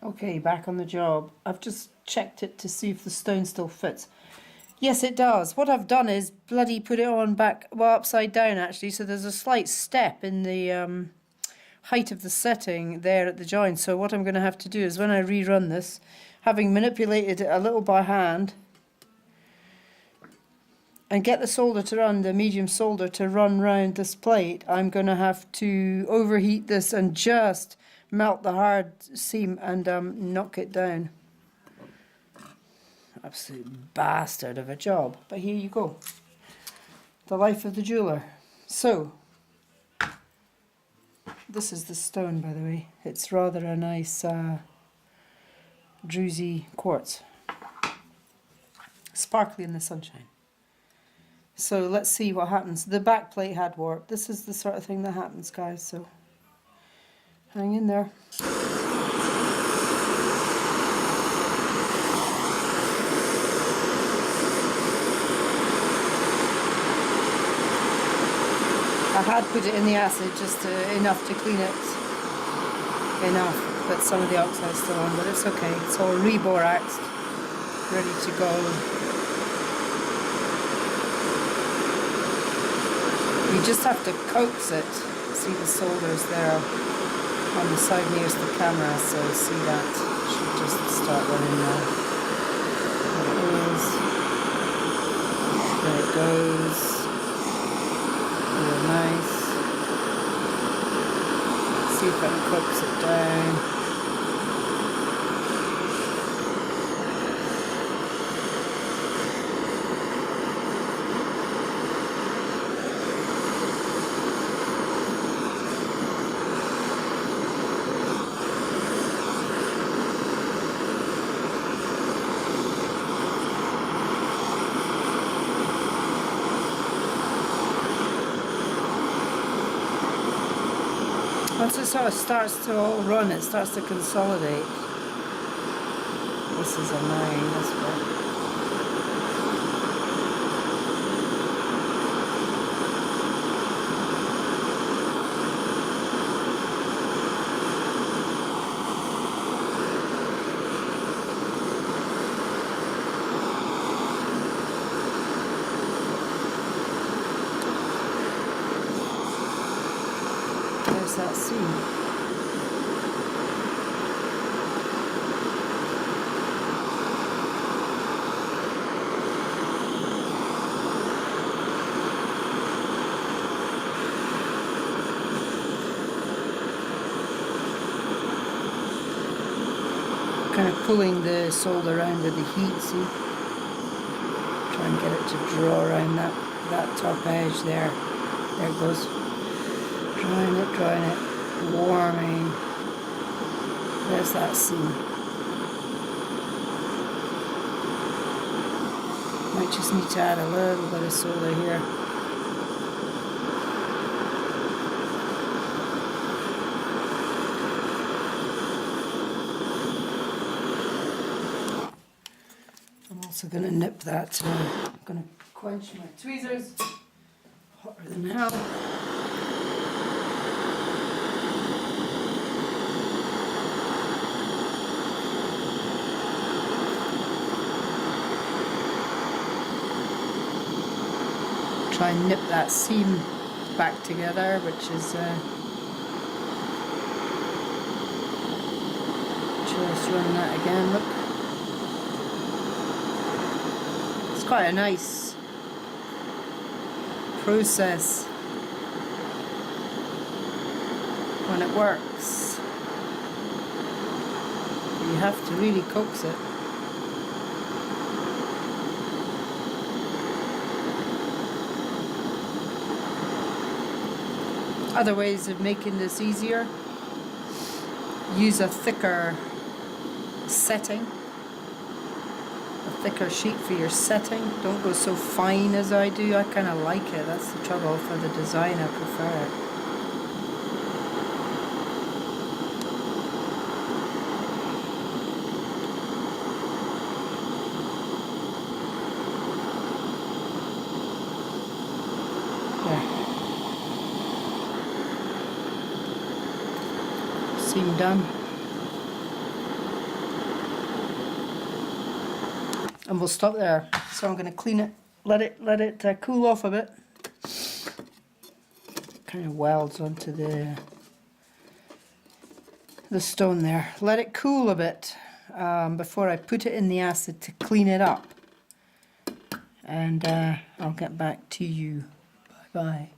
Okay, back on the job. I've just checked it to see if the stone still fits. Yes, it does. What I've done is bloody put it on back, well, upside down actually, so there's a slight step in the height of the setting there at the joint. So what I'm going to have to do is when I rerun this, having manipulated it a little by hand, and get the solder to run, the medium solder to run round this plate, I'm going to have to overheat this and just melt the hard seam and knock it down. Absolute bastard of a job, but here you go. The life of the jeweler. So, this is the stone, by the way. It's rather a nice druzy quartz. Sparkly in the sunshine. So let's see what happens. The back plate had warp. This is the sort of thing that happens, guys, so hang in there. I had put it in the acid just enough to clean it. Enough, but some of the oxide's still on, but it's okay. It's all reboraxed, ready to go. You just have to coax it. See the solders there on the side nearest the camera, so see that. It should just start running now. There it is. There it goes. Real nice. See if I can coax it down. Once it sort of starts to all run, it starts to consolidate. This is a 9, this one. There's that seam. Kind of pulling the solder around with the heat, see? Try and get it to draw around that top edge there. There it goes. Drawing it, warming. There's that seam. Might just need to add a little bit of solder here. I'm also going to nip that. I'm going to quench my tweezers. Hotter than hell. Try and nip that seam back together, which is just run that again. Look, it's quite a nice process when it works. But you have to really coax it. Other ways of making this easier: use a thicker setting, a thicker sheet for your setting. Don't go so fine as I do. I kind of like it. That's the trouble for the design. I prefer it. Seam done. and we'll stop there. So I'm going to clean it, let it cool off a bit. Kind of welds onto the stone there. Let it cool a bit before I put it in the acid to clean it up. And I'll get back to you. Bye bye.